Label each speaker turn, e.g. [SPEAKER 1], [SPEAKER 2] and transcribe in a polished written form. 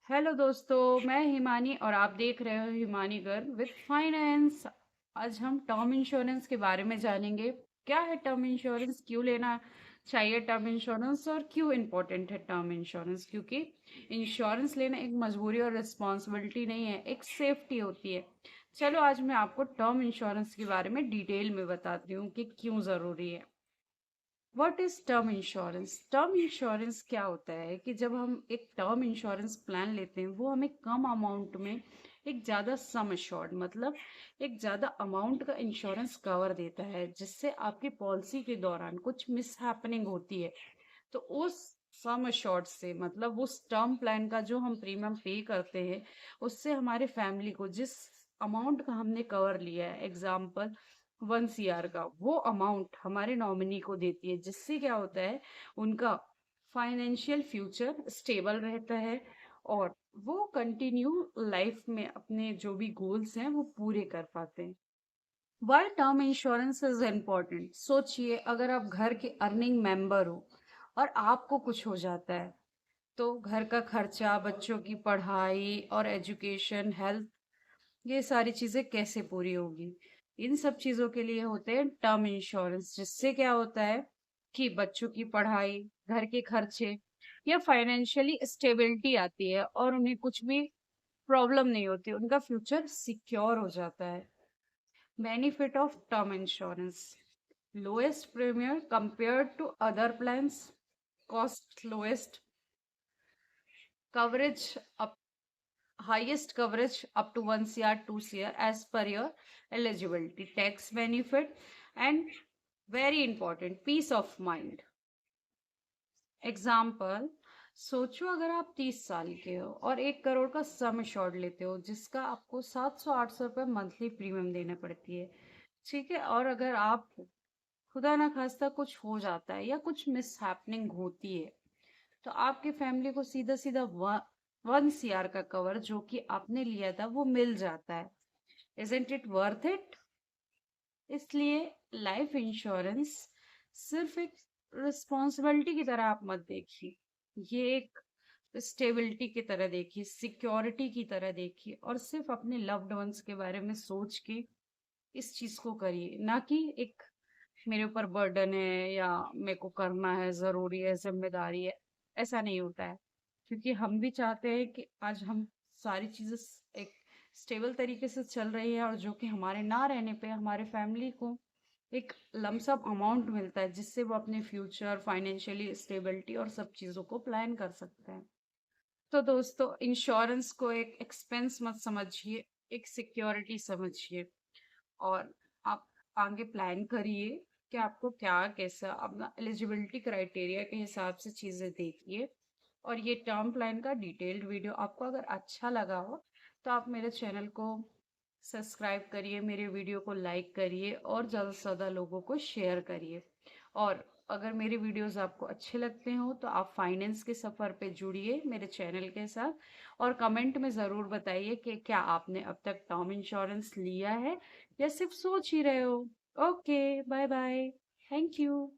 [SPEAKER 1] Hello दोस्तों, मैं हिमानी और आप देख रहे हो हिमानी गर्ल विद फाइनेंस। आज हम टर्म इंश्योरेंस के बारे में जानेंगे। क्या है टर्म इंश्योरेंस, क्यों लेना चाहिए टर्म इंश्योरेंस और क्यों इम्पोर्टेंट है टर्म इंश्योरेंस। क्योंकि इंश्योरेंस लेना एक मजबूरी और रिस्पॉन्सिबिलिटी नहीं है, एक सेफ्टी होती है। चलो आज मैं आपको टर्म इंश्योरेंस के बारे में डिटेल में बताती हूँ कि क्यों ज़रूरी है। What is term insurance? Term insurance क्या होता है कि जब हम एक टर्म इंश्योरेंस प्लान लेते हैं, वो हमें कम अमाउंट में एक ज़्यादा सम एश्योर्ड, मतलब एक ज़्यादा अमाउंट का इंश्योरेंस कवर देता है, जिससे आपकी पॉलिसी के दौरान कुछ मिस हैपनिंग होती है तो उस सम एश्योर्ड से, मतलब उस टर्म प्लान का जो हम प्रीमियम पे करते हैं, उससे हमारे फैमिली को जिस अमाउंट का हमने कवर लिया है, एग्जाम्पल 1 CR का, वो अमाउंट हमारे नॉमिनी को देती है, जिससे क्या होता है, उनका फाइनेंशियल फ्यूचर स्टेबल रहता है और वो कंटिन्यू लाइफ में अपने जो भी गोल्स हैं वो पूरे कर पाते हैं। Why term insurance is important? सोचिए, अगर आप घर के अर्निंग मेंबर हो और आपको कुछ हो जाता है, तो घर का खर्चा, बच्चों की पढ़ाई और एजुकेशन, हेल्थ, ये सारी चीजें कैसे पूरी होगी? इन सब चीजों के लिए होते हैं टर्म इंश्योरेंस, जिससे क्या होता है कि बच्चों की पढ़ाई, घर के खर्चे या फाइनेंशियली स्टेबिलिटी आती है और उन्हें कुछ भी प्रॉब्लम नहीं होती, उनका फ्यूचर सिक्योर हो जाता है। Benefit of term insurance: lowest premium compared to other plans, cost lowest, coverage up, highest coverage up to 1 CR, 2 CR as per your eligibility, tax benefit, and very important, peace of mind. Example, सोचो अगर आप 30 साल के हो और 1 करोड़ का sum assured लेते हो, जिसका आपको 700-800 रुपये मंथली प्रीमियम देना पड़ती है। ठीक है, और अगर आप खुदा ना खास्ता कुछ हो जाता है या कुछ मिस हैपनिंग होती है, तो आपकी फैमिली को सीधा सीधा 1 CR का कवर जो कि आपने लिया था वो मिल जाता है। Isn't it worth it? इसलिए लाइफ इंश्योरेंस सिर्फ एक रिस्पॉन्सिबिलिटी की तरह आप मत देखिए, ये एक स्टेबिलिटी की तरह देखिए, सिक्योरिटी की तरह देखिए, और सिर्फ अपने लव्ड वंस के बारे में सोच के इस चीज को करिए, ना कि एक मेरे ऊपर बर्डन है या मेरे को करना है, जरूरी है, जिम्मेदारी है। ऐसा नहीं होता है, क्योंकि हम भी चाहते हैं कि आज हम सारी चीजें एक स्टेबल तरीके से चल रही है, और जो कि हमारे ना रहने पे हमारे फैमिली को एक लमसम अमाउंट मिलता है, जिससे वो अपने फ्यूचर, फाइनेंशियली स्टेबिलिटी और सब चीजों को प्लान कर सकते हैं। तो दोस्तों, इंश्योरेंस को एक एक्सपेंस मत समझिए, एक सिक्योरिटी समझिए, और आप आगे प्लान करिए कि आपको क्या, कैसा, अपना एलिजिबिलिटी क्राइटेरिया के हिसाब से चीज़ें देखिए। और ये टर्म प्लान का डिटेल्ड वीडियो आपको अगर अच्छा लगा हो, तो आप मेरे चैनल को सब्सक्राइब करिए, मेरे वीडियो को लाइक करिए और ज़्यादा से ज़्यादा लोगों को शेयर करिए। और अगर मेरे वीडियोस आपको अच्छे लगते हो, तो आप फाइनेंस के सफ़र पे जुड़िए मेरे चैनल के साथ, और कमेंट में ज़रूर बताइए कि क्या आपने अब तक टर्म इंश्योरेंस लिया है या सिर्फ सोच ही रहे हो। Okay, bye bye, thank you.